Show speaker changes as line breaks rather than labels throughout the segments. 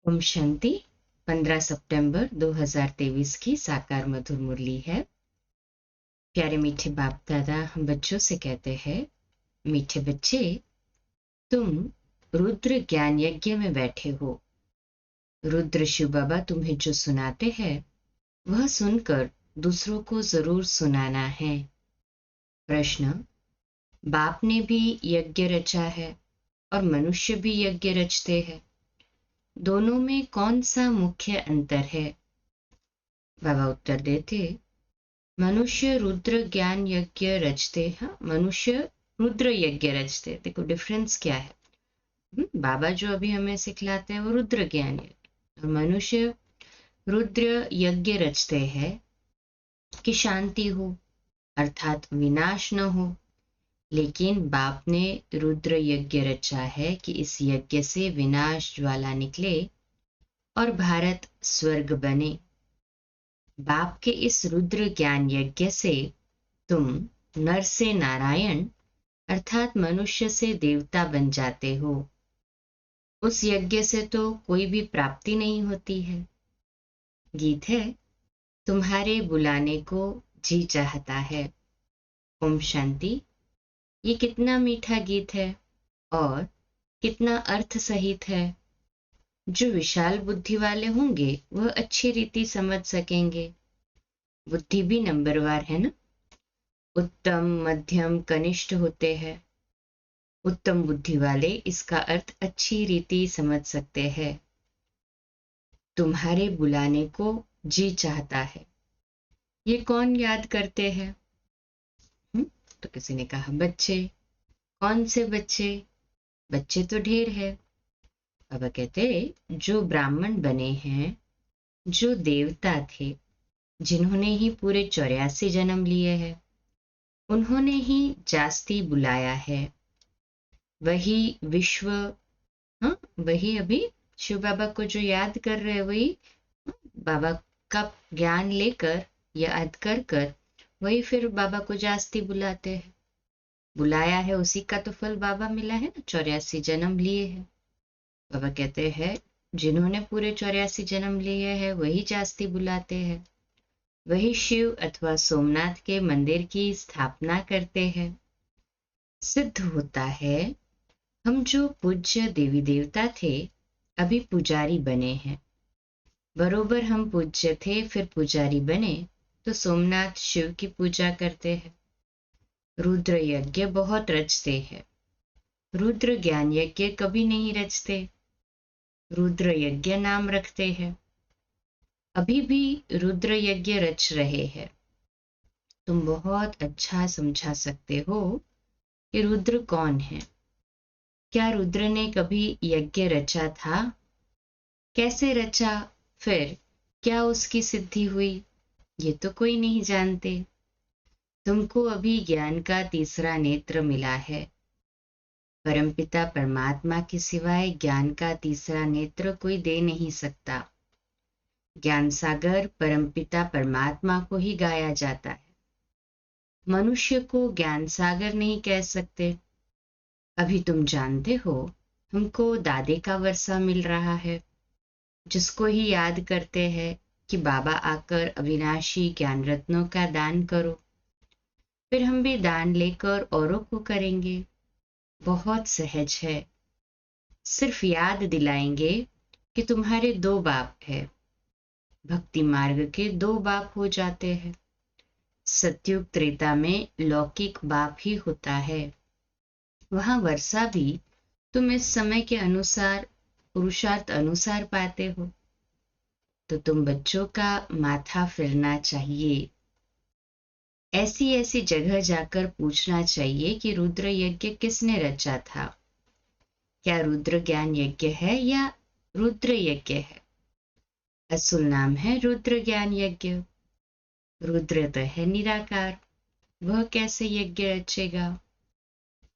ओम शांति। 15 सितंबर 2023 की साकार मधुर मुरली है। प्यारे मीठे बाप दादा हम बच्चों से कहते हैं, मीठे बच्चे, तुम रुद्र ज्ञान यज्ञ में बैठे हो। रुद्र शिव बाबा तुम्हें जो सुनाते हैं वह सुनकर दूसरों को जरूर सुनाना है। प्रश्न: बाप ने भी यज्ञ रचा है और मनुष्य भी यज्ञ रचते हैं, दोनों में कौन सा मुख्य अंतर है? बाबा उत्तर देते, मनुष्य रुद्र ज्ञान यज्ञ रचते हैं, मनुष्य रुद्र यज्ञ रचते। देखो डिफरेंस क्या है। बाबा जो अभी हमें सिखलाते हैं वो रुद्र ज्ञान यज्ञ, और मनुष्य रुद्र यज्ञ रचते हैं कि शांति हो, अर्थात विनाश न हो। लेकिन बाप ने रुद्र यज्ञ रचा है कि इस यज्ञ से विनाश ज्वाला निकले और भारत स्वर्ग बने। बाप के इस रुद्र ज्ञान यज्ञ से तुम नर से नारायण अर्थात मनुष्य से देवता बन जाते हो। उस यज्ञ से तो कोई भी प्राप्ति नहीं होती है। गीत है, तुम्हारे बुलाने को जी चाहता है। ओम शांति। ये कितना मीठा गीत है और कितना अर्थ सहित है। जो विशाल बुद्धि वाले होंगे वह अच्छी रीति समझ सकेंगे। बुद्धि भी नंबरवार है ना, उत्तम, मध्यम, कनिष्ठ होते हैं। उत्तम बुद्धि वाले इसका अर्थ अच्छी रीति समझ सकते हैं। तुम्हारे बुलाने को जी चाहता है, ये कौन याद करते हैं? तो किसी ने कहा बच्चे। कौन से बच्चे? बच्चे तो ढेर है। बाबा कहते, जो ब्राह्मण बने हैं, जो देवता थे, जिन्होंने ही पूरे 84 जन्म लिए हैं, उन्होंने ही जास्ती बुलाया है। वही विश्व, वही अभी शिव बाबा को जो याद कर रहे, वही बाबा का ज्ञान लेकर याद कर कर वही फिर बाबा को जास्ती बुलाते हैं। बुलाया है उसी का तो फल बाबा मिला है ना, 84 जन्म लिए हैं। बाबा कहते हैं, जिन्होंने पूरे 84 जन्म लिए हैं वही जास्ती बुलाते हैं, वही शिव अथवा सोमनाथ के मंदिर की स्थापना करते हैं। सिद्ध होता है हम जो पूज्य देवी देवता थे अभी पुजारी बने हैं। बरोबर हम पूज्य थे फिर पुजारी बने तो सोमनाथ शिव की पूजा करते हैं। रुद्र यज्ञ बहुत रचते हैं, रुद्र ज्ञान यज्ञ कभी नहीं रचते। रुद्र यज्ञ नाम रखते हैं, अभी भी रुद्र यज्ञ रच रहे हैं। तुम बहुत अच्छा समझा सकते हो कि रुद्र कौन है। क्या रुद्र ने कभी यज्ञ रचा था? कैसे रचा, फिर क्या उसकी सिद्धि हुई, ये तो कोई नहीं जानते। तुमको अभी ज्ञान का तीसरा नेत्र मिला है। परमपिता परमात्मा के सिवाय ज्ञान का तीसरा नेत्र कोई दे नहीं सकता। ज्ञान सागर परमपिता परमात्मा को ही गाया जाता है, मनुष्य को ज्ञान सागर नहीं कह सकते। अभी तुम जानते हो हमको दादे का वर्षा मिल रहा है, जिसको ही याद करते हैं कि बाबा आकर अविनाशी ज्ञान रत्नों का दान करो। फिर हम भी दान लेकर औरों को करेंगे। बहुत सहज है। सिर्फ याद दिलाएंगे कि तुम्हारे 2 बाप है। भक्ति मार्ग के 2 बाप हो जाते हैं। सतयुग त्रेता में लौकिक बाप ही होता है, वहां वर्षा भी तुम इस समय के अनुसार पुरुषार्थ अनुसार पाते हो। तो तुम बच्चों का माथा फिरना चाहिए। ऐसी ऐसी जगह जाकर पूछना चाहिए कि रुद्र यज्ञ किसने रचा था। क्या रुद्र ज्ञान यज्ञ है या रुद्र यज्ञ है? असल नाम है रुद्र ज्ञान यज्ञ। रुद्र तो है निराकार, वह कैसे यज्ञ रचेगा?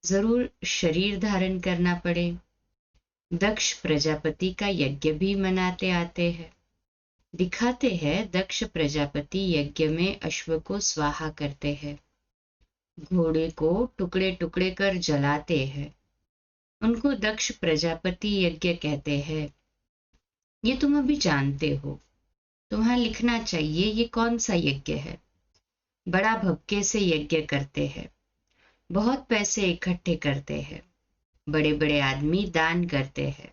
जरूर शरीर धारण करना पड़े। दक्ष प्रजापति का यज्ञ भी मनाते आते हैं। दिखाते हैं दक्ष प्रजापति यज्ञ में अश्व को स्वाहा करते हैं, घोड़े को टुकड़े टुकड़े कर जलाते हैं। उनको दक्ष प्रजापति यज्ञ कहते हैं। ये तुम अभी जानते हो। तुम्हें लिखना चाहिए ये कौन सा यज्ञ है। बड़ा भक्के से यज्ञ करते हैं, बहुत पैसे इकट्ठे करते हैं, बड़े बड़े आदमी दान करते हैं,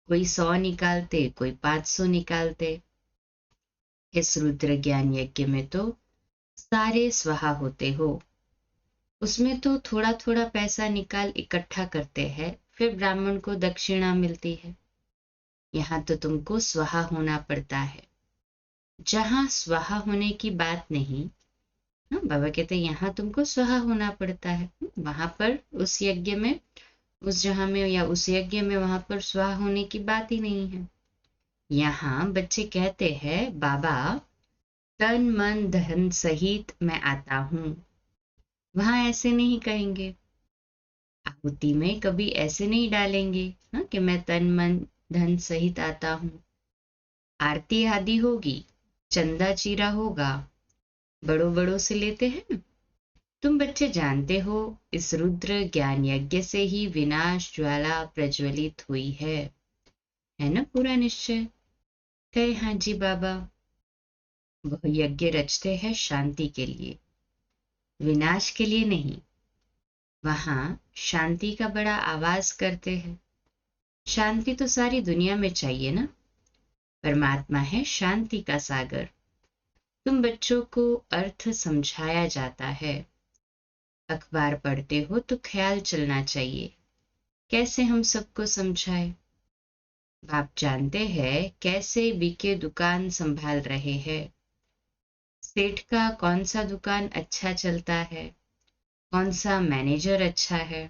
कोई 100 निकालते, कोई 500 निकालते। इस रुद्र ज्ञान यज्ञ में तो सारे स्वाहा होते हो। उसमें तो थोड़ा थोड़ा पैसा निकाल इकट्ठा करते हैं, फिर ब्राह्मण को दक्षिणा मिलती है। यहाँ तो तुमको स्वाहा होना पड़ता है। जहाँ स्वाहा होने की बात नहीं, हाँ बाबा कहते हैं यहाँ तुमको स्वाहा होना पड़ता है। वहां पर उस यज्ञ में, उस जहां में या उस यज्ञ में वहां पर स्वाहा होने की बात ही नहीं है। यहाँ बच्चे कहते हैं बाबा तन मन धन सहित मैं आता हूँ। वहां ऐसे नहीं कहेंगे। आहुति में कभी ऐसे नहीं डालेंगे, हाँ, कि मैं तन मन धन सहित आता हूँ। आरती आदि होगी, चंदा चीरा होगा, बड़ों बड़ों से लेते हैं ना। तुम बच्चे जानते हो इस रुद्र ज्ञान यज्ञ से ही विनाश ज्वाला प्रज्वलित हुई है ना पूरा निश्चय। कहे हाँ जी बाबा। वह यज्ञ रचते हैं शांति के लिए, विनाश के लिए नहीं। वहां शांति का बड़ा आवाज करते हैं। शांति तो सारी दुनिया में चाहिए ना। परमात्मा है शांति का सागर। तुम बच्चों को अर्थ समझाया जाता है। अखबार पढ़ते हो तो ख्याल चलना चाहिए कैसे हम सबको समझाए। आप जानते हैं कैसे बीके दुकान संभाल रहे हैं। सेठ का कौन सा दुकान अच्छा चलता है, कौन सा मैनेजर अच्छा है,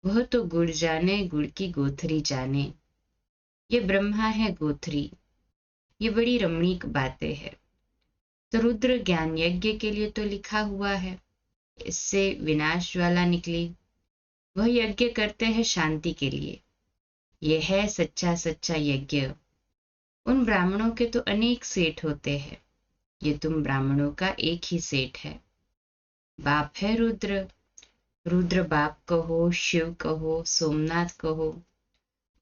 वह तो गुड़ जाने, गुड़ की गोथरी जाने। ये ब्रह्मा है गोथरी। ये बड़ी रमणीक बातें हैं। तो रुद्र ज्ञान यज्ञ के लिए तो लिखा हुआ है, इससे विनाश ज्वाला निकली। वह यज्ञ करते हैं शांति के लिए। यह है सच्चा सच्चा यज्ञ। उन ब्राह्मणों के तो अनेक सेठ होते हैं, ये तुम ब्राह्मणों का एक ही सेठ है। बाप है रुद्र। रुद्र बाप कहो, शिव कहो, सोमनाथ कहो।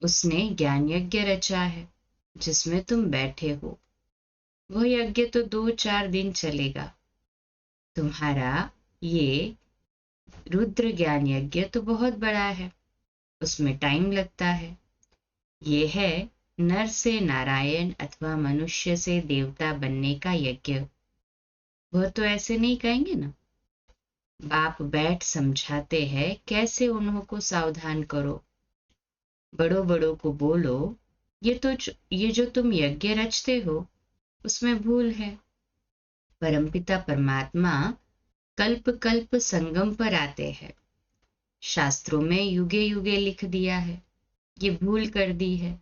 उसने ज्ञान यज्ञ रचा है जिसमें तुम बैठे हो। वह यज्ञ तो 2-4 दिन चलेगा। तुम्हारा ये रुद्र ज्ञान यज्ञ तो बहुत बड़ा है, उसमें टाइम लगता है। ये है नर से नारायण अथवा मनुष्य से देवता बनने का यज्ञ। वह तो ऐसे नहीं कहेंगे ना। बाप बैठ समझाते हैं कैसे उन्हों को सावधान करो। बड़ों बड़ों को बोलो ये जो तुम यज्ञ रचते हो उसमें भूल है। परमपिता परमात्मा कल्प कल्प संगम पर आते हैं। शास्त्रों में युगे युगे लिख दिया है, ये भूल कर दी है।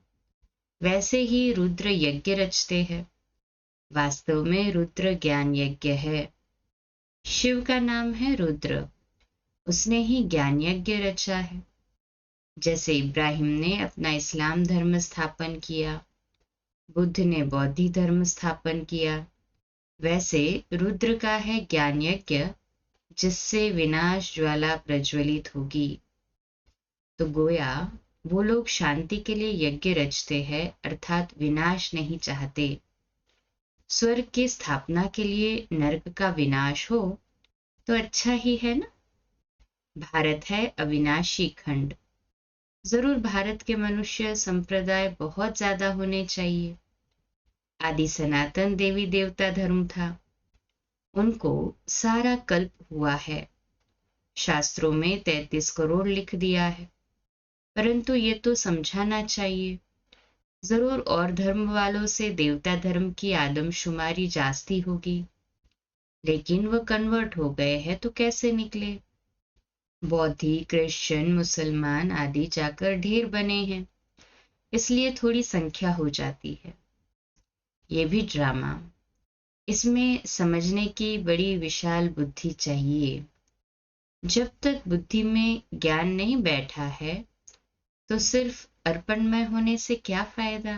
वैसे ही रुद्र यज्ञ रचते हैं। वास्तव में रुद्र ज्ञान यज्ञ है। शिव का नाम है रुद्र, उसने ही ज्ञान यज्ञ रचा है। जैसे इब्राहिम ने अपना इस्लाम धर्म स्थापन किया, बुद्ध ने बौद्ध धर्म स्थापन किया, वैसे रुद्र का है ज्ञान यज्ञ जिससे विनाश ज्वाला प्रज्वलित होगी। तो गोया वो लोग शांति के लिए यज्ञ रचते हैं, अर्थात विनाश नहीं चाहते। स्वर्ग की स्थापना के लिए नरक का विनाश हो तो अच्छा ही है ना। भारत है अविनाशी खंड। जरूर भारत के मनुष्य संप्रदाय बहुत ज्यादा होने चाहिए। आदि सनातन देवी देवता धर्म था, उनको सारा कल्प हुआ है। शास्त्रों में 33 करोड़ लिख दिया है, परंतु ये तो समझाना चाहिए। जरूर और धर्म वालों से देवता धर्म की आदमशुमारी जास्ती होगी, लेकिन वह कन्वर्ट हो गए हैं तो कैसे निकले। बौद्धी, क्रिश्चियन, मुसलमान आदि जाकर ढेर बने हैं, इसलिए थोड़ी संख्या हो जाती है। ये भी ड्रामा, इसमें समझने की बड़ी विशाल बुद्धि चाहिए। जब तक बुद्धि में ज्ञान नहीं बैठा है तो सिर्फ अर्पणमय होने से क्या फायदा।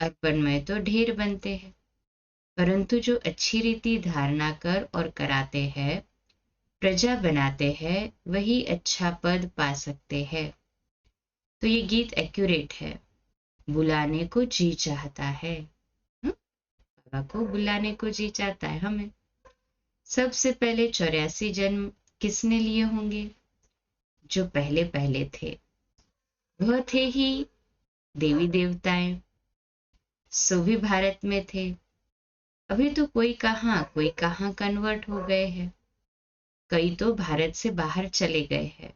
अर्पणमय तो ढेर बनते हैं, परंतु जो अच्छी रीति धारणा कर और कराते हैं, प्रजा बनाते हैं, वही अच्छा पद पा सकते हैं। तो ये गीत एक्यूरेट है। बुलाने को जी चाहता है। बाबा को बुलाने को जी चाहता है हमें। सबसे पहले 84 जन्म किसने लिए होंगे? जो पहले पहले थे वह थे ही देवी देवताएं, सो भी भारत में थे। अभी तो कोई कहाँ कन्वर्ट हो गए हैं, कई तो भारत से बाहर चले गए हैं।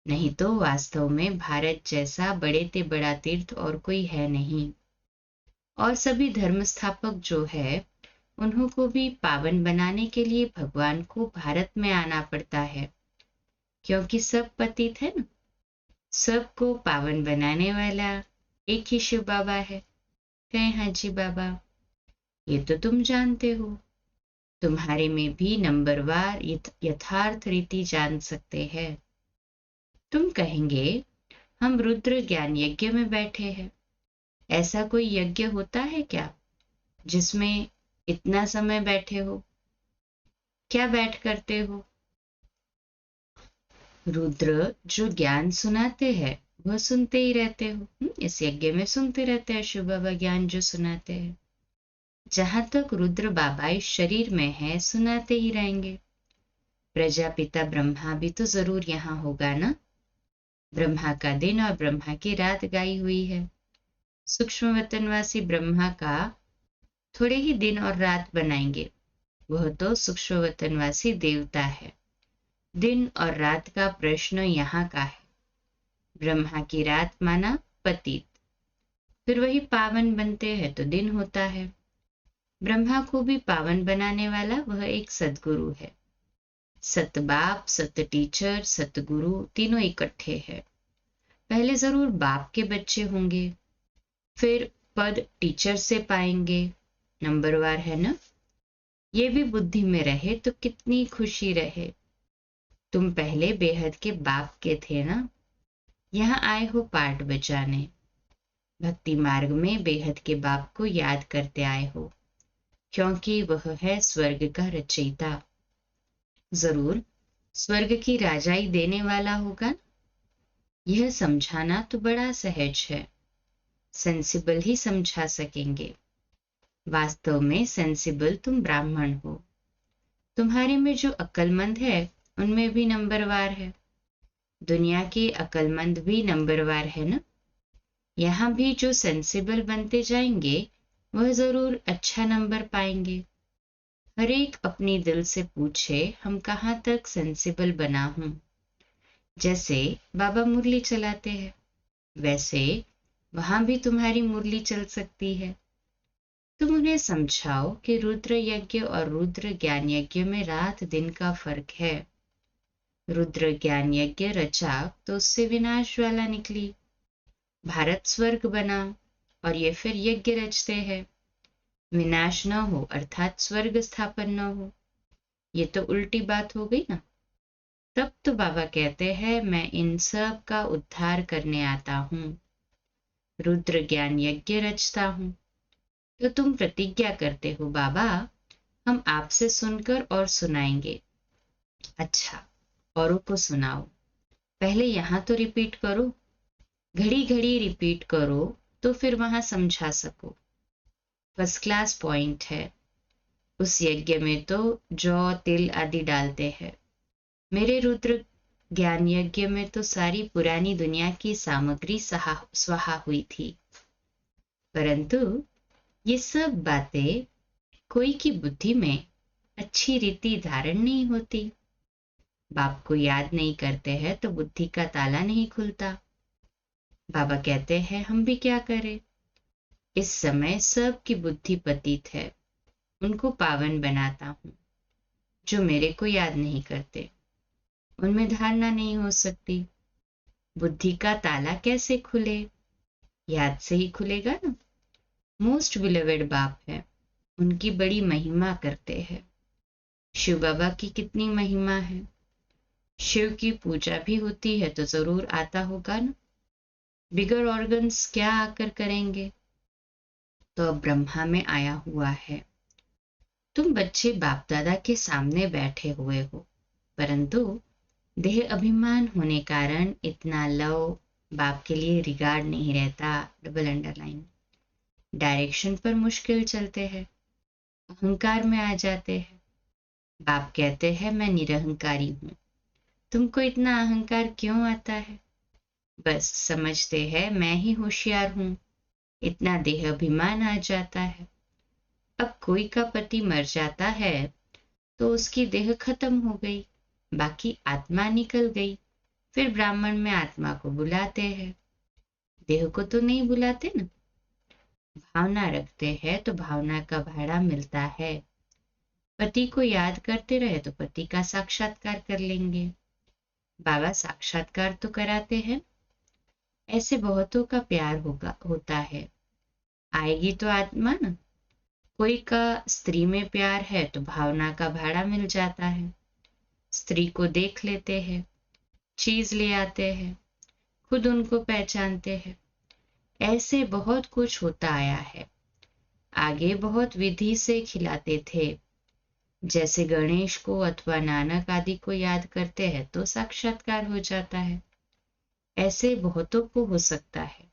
नहीं तो वास्तव में भारत जैसा बड़े ते बड़ा तीर्थ और कोई है नहीं। और सभी धर्म स्थापक जो है उन्हों को भी पावन बनाने के लिए भगवान को भारत में आना पड़ता है, क्योंकि सब पतित है ना। सबको पावन बनाने वाला एक ही शिव बाबा है। कहे हाँ जी बाबा, ये तो तुम जानते हो। तुम्हारे में भी नंबरवार यथार्थ रीति जान सकते हैं। तुम कहेंगे हम रुद्र ज्ञान यज्ञ में बैठे हैं। ऐसा कोई यज्ञ होता है क्या जिसमें इतना समय बैठे हो? क्या बैठ करते हो? रुद्र जो ज्ञान सुनाते हैं वह सुनते ही रहते हो। इस यज्ञ में सुनते रहते हैं शिव बाबा ज्ञान जो सुनाते हैं। जहां तक रुद्र बाबा इस शरीर में है सुनाते ही रहेंगे। प्रजापिता ब्रह्मा भी तो जरूर यहाँ होगा ना। ब्रह्मा का दिन और ब्रह्मा की रात गाई हुई है। सूक्ष्म वतनवासी ब्रह्मा का थोड़े ही दिन और रात बनाएंगे, वह तो सूक्ष्म वतनवासी देवता है। दिन और रात का प्रश्न यहाँ का है। ब्रह्मा की रात माना पतित, फिर वही पावन बनते हैं तो दिन होता है। ब्रह्मा को भी पावन बनाने वाला वह एक सतगुरु है। सत बाप, सत टीचर, सतगुरु तीनों इकट्ठे हैं। पहले जरूर बाप के बच्चे होंगे, फिर पद टीचर से पाएंगे। नंबरवार है ना। ये भी बुद्धि में रहे तो कितनी खुशी रहे। तुम पहले बेहद के बाप के थे ना, यहाँ आए हो पाठ बचाने। भक्ति मार्ग में बेहद के बाप को याद करते आए हो, क्योंकि वह है स्वर्ग का रचयिता। जरूर स्वर्ग की राजाई देने वाला होगा। यह समझाना तो बड़ा सहज है, सेंसिबल ही समझा सकेंगे। वास्तव में सेंसिबल तुम ब्राह्मण हो। तुम्हारे में जो अक्लमंद है उनमें भी नंबरवार है। दुनिया के अक्लमंद भी नंबरवार है ना। यहाँ भी जो सेंसिबल बनते जाएंगे वह जरूर अच्छा नंबर पाएंगे। हर एक अपनी दिल से पूछे हम कहाँ तक सेंसिबल बना हूं। जैसे बाबा मुरली चलाते हैं, वैसे वहां भी तुम्हारी मुरली चल सकती है। तुम उन्हें समझाओ कि रुद्र यज्ञ और रुद्र ज्ञान यज्ञ में रात दिन का फर्क है। रुद्र ज्ञान यज्ञ रचा तो उससे विनाश वाला निकली, भारत स्वर्ग बना, और ये फिर यज्ञ रचते हैं विनाश न हो अर्थात स्वर्ग स्थापन न हो। ये तो उल्टी बात हो गई ना। तब तो बाबा कहते हैं मैं इन सब का उद्धार करने आता हूँ, रुद्र ज्ञान यज्ञ रचता हूँ। तो तुम प्रतिज्ञा करते हो बाबा हम आपसे सुनकर और सुनाएंगे। अच्छा, औरों को सुनाओ, पहले यहाँ तो रिपीट करो। घड़ी घड़ी रिपीट करो तो फिर वहां समझा सको। फर्स्ट क्लास पॉइंट है। उस यज्ञ में तो जौ तिल आदि डालते हैं। मेरे रुद्र ज्ञान यज्ञ में तो सारी पुरानी दुनिया की सामग्री स्वाहा हुई थी। परंतु ये सब बातें कोई की बुद्धि में अच्छी रीति धारण नहीं होती। बाप को याद नहीं करते हैं तो बुद्धि का ताला नहीं खुलता। बाबा कहते हैं हम भी क्या करें। इस समय सब की बुद्धि पतित है, उनको पावन बनाता हूं। जो मेरे को याद नहीं करते उनमें धारणा नहीं हो सकती। बुद्धि का ताला कैसे खुले? याद से ही खुलेगा ना। मोस्ट बिलोवेड बाप है, उनकी बड़ी महिमा करते हैं। शिव बाबा की कितनी महिमा है। शिव की पूजा भी होती है तो जरूर आता होगा ना। बिगर ऑर्गन्स क्या आकर करेंगे। तो अब ब्रह्मा में आया हुआ है। तुम बच्चे बाप दादा के सामने बैठे हुए हो, परंतु देह अभिमान होने कारण इतना लव बाप के लिए रिगार्ड नहीं रहता, डबल अंडरलाइन। डायरेक्शन पर मुश्किल चलते हैं, अहंकार में आ जाते हैं। बाप कहते हैं मैं निरहंकारी हूँ। तुमको इतना अहंकार क्यों आता है? बस समझते हैं मैं ही होशियार हूँ, इतना देह अभिमान आ जाता है। अब कोई का पति मर जाता है तो उसकी देह खत्म हो गई, बाकी आत्मा निकल गई। फिर ब्राह्मण में आत्मा को बुलाते हैं, देह को तो नहीं बुलाते ना। भावना रखते हैं तो भावना का भाड़ा मिलता है। पति को याद करते रहे तो पति का साक्षात्कार कर लेंगे। बाबा साक्षात्कार तो कराते हैं। ऐसे बहुतों का प्यार होता है। आएगी तो आत्मा ना। कोई का स्त्री में प्यार है तो भावना का भाड़ा मिल जाता है। स्त्री को देख लेते हैं, चीज ले आते हैं, खुद उनको पहचानते हैं। ऐसे बहुत कुछ होता आया है। आगे बहुत विधि से खिलाते थे। जैसे गणेश को अथवा नानक आदि को याद करते हैं तो साक्षात्कार हो जाता है। ऐसे बहुतों को हो सकता है,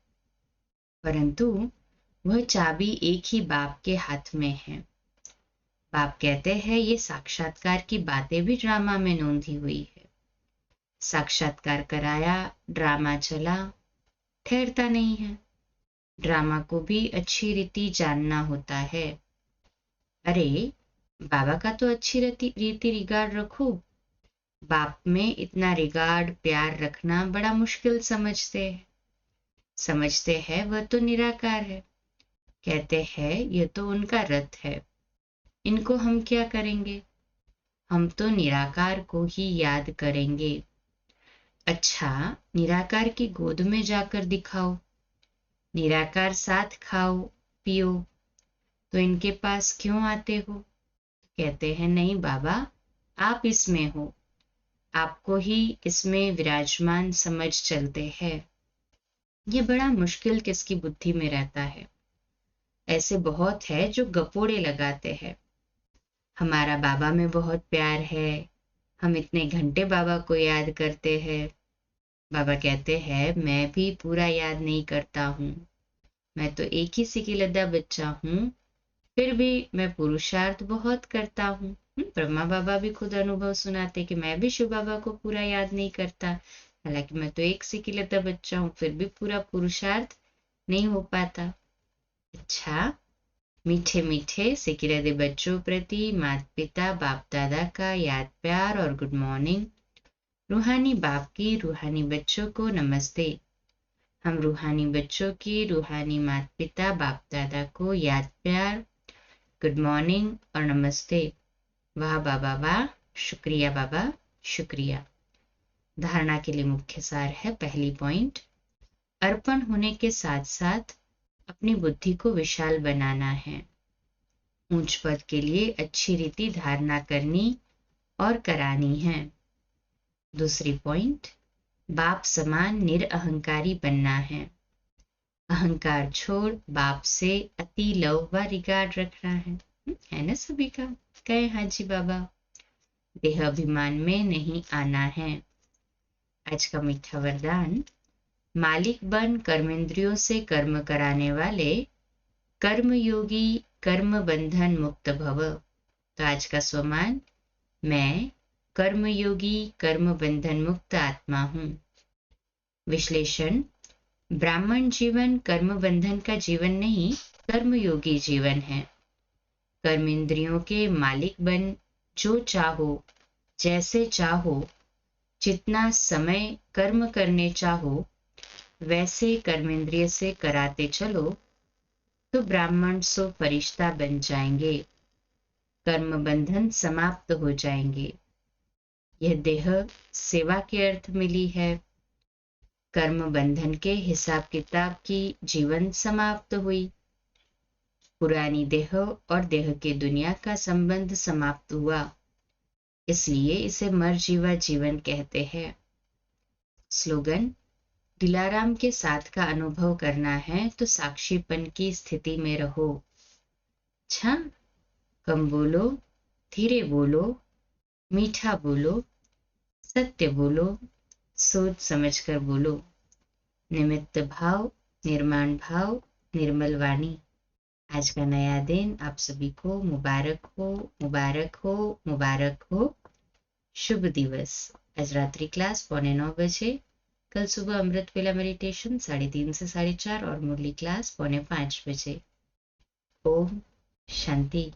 परंतु वह चाबी एक ही बाप के हाथ में है। बाप कहते हैं ये साक्षात्कार की बातें भी ड्रामा में नोंधी हुई है। साक्षात्कार कराया, ड्रामा चला, ठहरता नहीं है। ड्रामा को भी अच्छी रीति जानना होता है। अरे बाबा का तो अच्छी रीति रिगार्ड रखो। बाप में इतना रिगार्ड प्यार रखना बड़ा मुश्किल समझते हैं वह तो निराकार है। कहते हैं यह तो उनका रथ है, इनको हम क्या करेंगे? हम तो निराकार को ही याद करेंगे। अच्छा, निराकार की गोद में जाकर दिखाओ, निराकार साथ खाओ पियो, तो इनके पास क्यों आते हो? कहते हैं नहीं बाबा, आप इसमें हो, आपको ही इसमें विराजमान समझ चलते हैं। ये बड़ा मुश्किल किसकी बुद्धि में रहता है। ऐसे बहुत है जो गपोड़े लगाते हैं। हमारा बाबा में बहुत प्यार है, हम इतने घंटे बाबा को याद करते हैं। बाबा कहते हैं मैं भी पूरा याद नहीं करता हूँ, मैं तो एक ही सिकिलदा बच्चा हूँ, फिर भी मैं पुरुषार्थ बहुत करता हूँ। ब्रह्मा बाबा भी खुद अनुभव सुनाते कि मैं भी शिव बाबा को पूरा याद नहीं करता, हालांकि मैं तो एक सिकिलदा बच्चा हूँ, फिर भी पूरा पुरुषार्थ नहीं हो पाता। अच्छा, मीठे मीठे सिकिलदे बच्चों प्रति माता पिता बाप दादा का याद प्यार और गुड मॉर्निंग। रूहानी बाप की रूहानी बच्चों को नमस्ते। हम रूहानी बच्चों की रूहानी माता पिता बाप दादा को याद प्यार, गुड मॉर्निंग और नमस्ते। वाह बाबा वाह, शुक्रिया बाबा, शुक्रिया। धारणा के लिए मुख्य सार है, पहली पॉइंट, अर्पण होने के साथ साथ अपनी बुद्धि को विशाल बनाना है। ऊंच पद के लिए अच्छी रीति धारणा करनी और करानी है। दूसरी पॉइंट, बाप समान निरअहंकारी बनना है। अहंकार छोड़ बाप से अति लव व रिगार्ड रखना है ना सभी का? कहे हाँ जी बाबा। देह अभिमान में नहीं आना है। आज का मीठा वरदान, मालिक बन कर्मेंद्रियों से कर्म कराने वाले कर्मयोगी कर्म बंधन मुक्त भव। तो आज का स्वमान, मैं कर्मयोगी कर्म बंधन मुक्त आत्मा हूँ। विश्लेषण, ब्राह्मण जीवन कर्म बंधन का जीवन नहीं, कर्मयोगी जीवन है। कर्मेंद्रियों के मालिक बन जो चाहो, जैसे चाहो, जितना समय कर्म करने चाहो वैसे कर्मेंद्रिय से कराते चलो तो ब्राह्मण सो फरिश्ता बन जाएंगे, कर्म बंधन समाप्त हो जाएंगे। यह देह सेवा के अर्थ मिली है। कर्म बंधन के हिसाब किताब की जीवन समाप्त हुई। पुरानी देह और देह के दुनिया का संबंध समाप्त हुआ, इसलिए इसे मर जीवा जीवन कहते हैं। स्लोगन, दिलाराम के साथ का अनुभव करना है तो साक्षीपन की स्थिति में रहो। अच्छा, कम बोलो, धीरे बोलो, मीठा बोलो, सत्य बोलो, सोच समझकर बोलो। निमित्त भाव, निर्माण भाव, निर्मल वाणी। आज का नया दिन आप सभी को मुबारक हो, मुबारक हो, मुबारक हो। शुभ दिवस। आज रात्रि क्लास 4:45 बजे, कल सुबह अमृत वेला मेडिटेशन 3:30 से 4:30 और मुरली क्लास 4:45 बजे। ओम शांति।